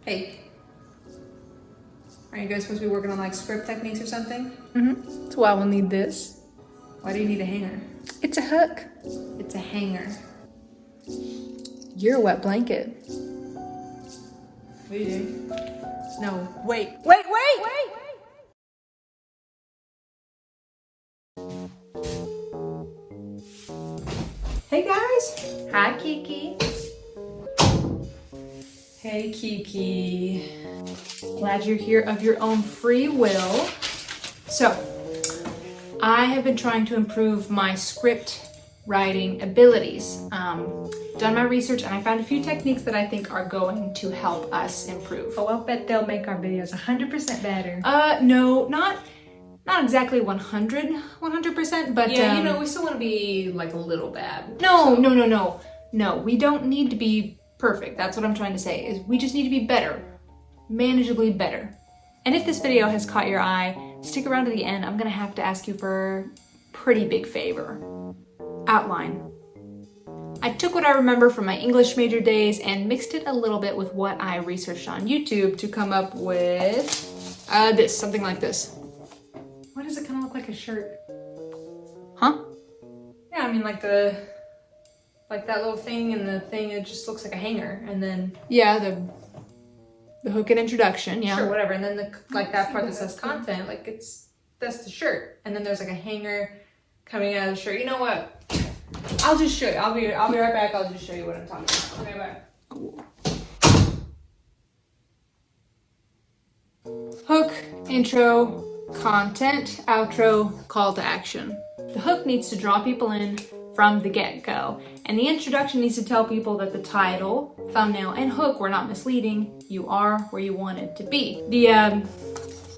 Hey. Are you guys supposed to be working on like script techniques or something? Mm-hmm. That's why we'll need this. Why do you need a hanger? It's a hook. It's a hanger. You're a wet blanket. What are you doing? No, Wait. Hey guys! Hi, Kiki. Hey Kiki. Glad you're here of your own free will. So, I have been trying to improve my script writing abilities. Done my research and I found a few techniques that I think are going to help us improve. Oh, I'll bet they'll make our videos 100% better. No, not exactly 100%, but Yeah, we still want to be like a little bad. No, we don't need to be perfect. That's what I'm trying to say, is we just need to be better, manageably better. And if this video has caught your eye, stick around to the end. I'm gonna have to ask you for a pretty big favor. Outline. I took what I remember from my English major days and mixed it a little bit with what I researched on YouTube to come up with something like this. Why does it kind of look like a shirt? Huh? Yeah, I mean like that little thing and the thing, it just looks like a hanger, and then Yeah, the hook and introduction, yeah. sure, whatever, and then that part that says content, like that's the shirt, and then there's like a hanger coming out of the shirt. You know what? I'll just show you. I'll be right back. I'll just show you what I'm talking about. Okay, bye. Cool. Hook, intro, content, outro, call to action. The hook needs to draw people in from the get-go, and the introduction needs to tell people that the title, thumbnail, and hook were not misleading. You are where you wanted to be. The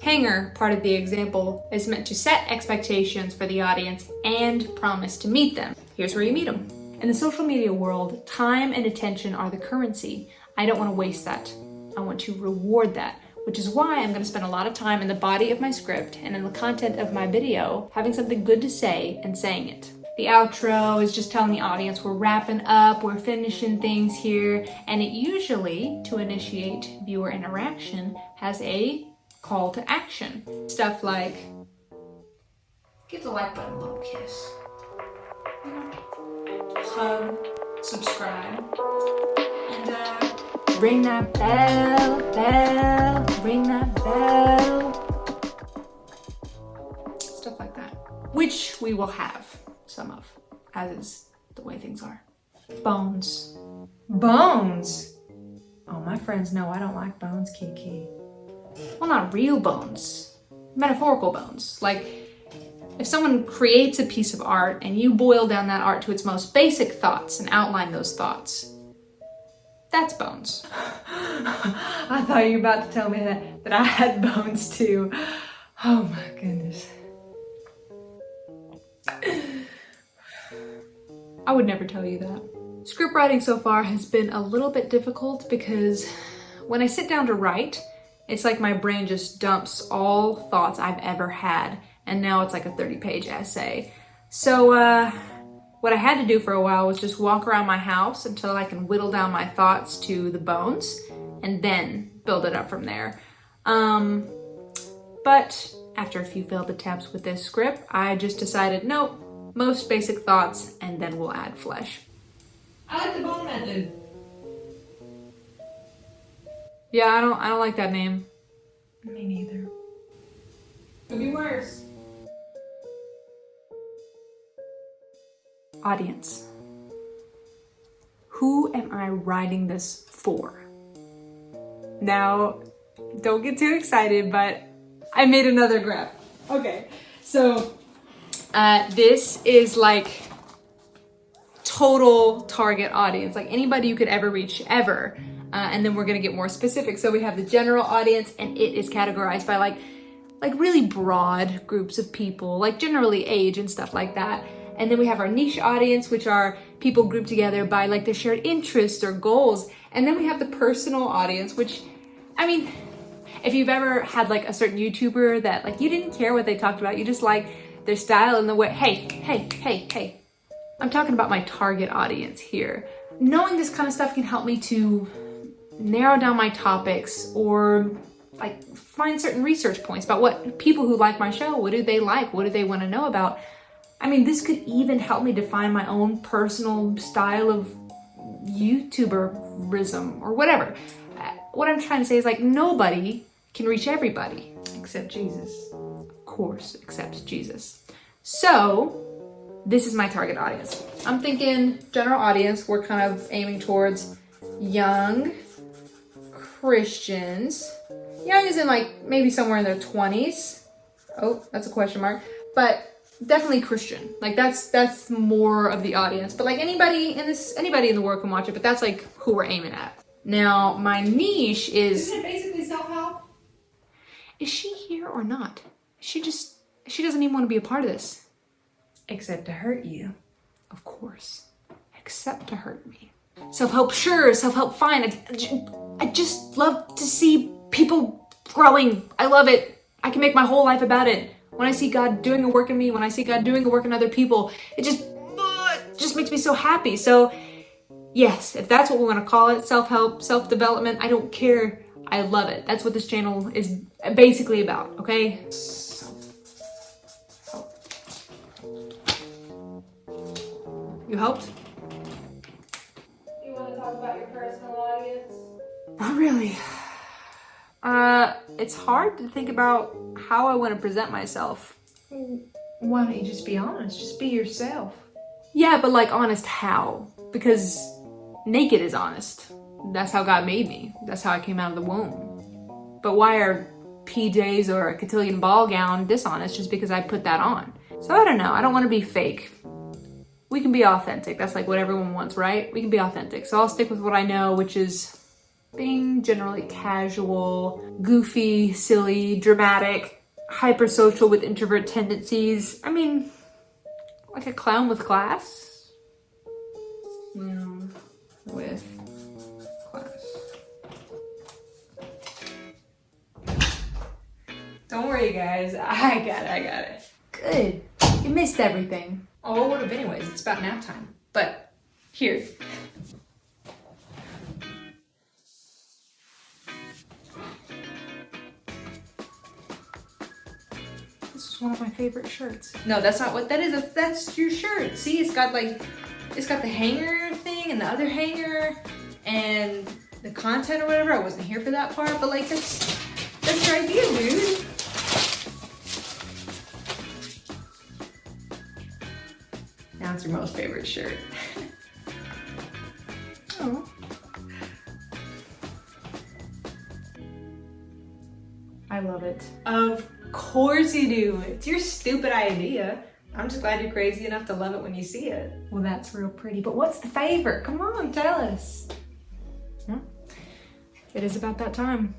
hanger part of the example is meant to set expectations for the audience and promise to meet them. Here's where you meet them. In the social media world, time and attention are the currency. I don't want to waste that. I want to reward that, which is why I'm going to spend a lot of time in the body of my script and in the content of my video having something good to say and saying it. The outro is just telling the audience we're wrapping up, we're finishing things here, and it usually, to initiate viewer interaction, has a call to action. Stuff like, give the like button a little kiss. Hug, subscribe, and ring that bell, ring that bell. Stuff like that. Which we will have some of, as is the way things are. Bones. Bones. Oh, my friends know I don't like bones, Kiki. Well, not real bones. Metaphorical bones. Like, if someone creates a piece of art and you boil down that art to its most basic thoughts and outline those thoughts, that's bones. I thought you were about to tell me that I had bones too. Oh my goodness. I would never tell you that. Script writing so far has been a little bit difficult because when I sit down to write, it's like my brain just dumps all thoughts I've ever had, and now it's like a 30-page essay. So what I had to do for a while was just walk around my house until I can whittle down my thoughts to the bones and then build it up from there. But after a few failed attempts with this script, I just decided, nope, most basic thoughts, and then we'll add flesh. I like the bone method. Yeah, I don't like that name. Me neither. Could be worse. Audience. Who am I writing this for? Now, don't get too excited, but I made another graph. Okay, so this is like total target audience, like anybody you could ever reach ever. And then we're gonna get more specific. So we have the general audience, and it is categorized by like really broad groups of people, like generally age and stuff like that. And then we have our niche audience, which are people grouped together by like their shared interests or goals. And then we have the personal audience, which, I mean, if you've ever had like a certain YouTuber that like you didn't care what they talked about, you just like their style and the way, hey. I'm talking about my target audience here. Knowing this kind of stuff can help me to narrow down my topics or like find certain research points about what people who like my show, what do they like? What do they want to know about? I mean, this could even help me define my own personal style of YouTuberism or whatever. What I'm trying to say is like nobody can reach everybody. Except Jesus. Of course, except Jesus. So this is my target audience. I'm thinking general audience, we're kind of aiming towards young Christians. Young is in like maybe somewhere in their 20s. Oh, that's a question mark. But definitely Christian. Like that's more of the audience. But like anybody in the world can watch it, but that's like who we're aiming at. Now, my niche is... Isn't it basically self-help? Is she here or not? She doesn't even want to be a part of this. Except to hurt you. Of course. Except to hurt me. Self-help, sure. Self-help, fine. I just love to see people growing. I love it. I can make my whole life about it. When I see God doing a work in me, when I see God doing a work in other people, it just makes me so happy. So, yes, if that's what we want to call it, self-help, self-development, I don't care. I love it. That's what this channel is basically about, okay? You helped? You want to talk about your personal audience? Not really. It's hard to think about how I want to present myself. Why don't you just be honest? Just be yourself. Yeah, but like honest how? Because naked is honest. That's how God made me. That's how I came out of the womb. But why are PJs or a cotillion ball gown dishonest just because I put that on? So I don't know. I don't want to be fake. We can be authentic. That's like what everyone wants, right? We can be authentic. So I'll stick with what I know, which is being generally casual, goofy, silly, dramatic, hypersocial with introvert tendencies. I mean, like a clown with class. Clown with class. Don't worry, guys. I got it. Good. You missed everything. Oh, it would have anyways. It's about nap time. But here. This is one of my favorite shirts. No, that's not what that is. That's your shirt. See, it's got the hanger thing and the other hanger and the content or whatever. I wasn't here for that part, but like that's your idea, dude. Now it's your most favorite shirt. Oh. I love it. Of course you do. It's your stupid idea. I'm just glad you're crazy enough to love it when you see it. Well, that's real pretty. But what's the favorite? Come on, tell us. Yeah. It is about that time.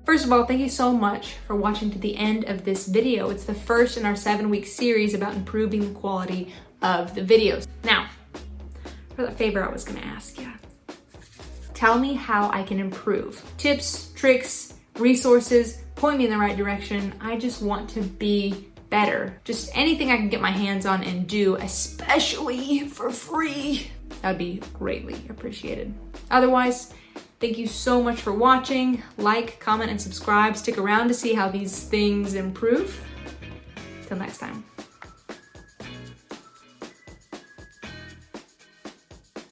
First of all, thank you so much for watching to the end of this video. It's the first in our 7-week series about improving the quality of the videos. Now, for the favor I was gonna ask you, tell me how I can improve. Tips, tricks, resources, point me in the right direction. I just want to be better. Just anything I can get my hands on and do, especially for free. That'd be greatly appreciated. Otherwise, thank you so much for watching. Like, comment, and subscribe. Stick around to see how these things improve. Till next time.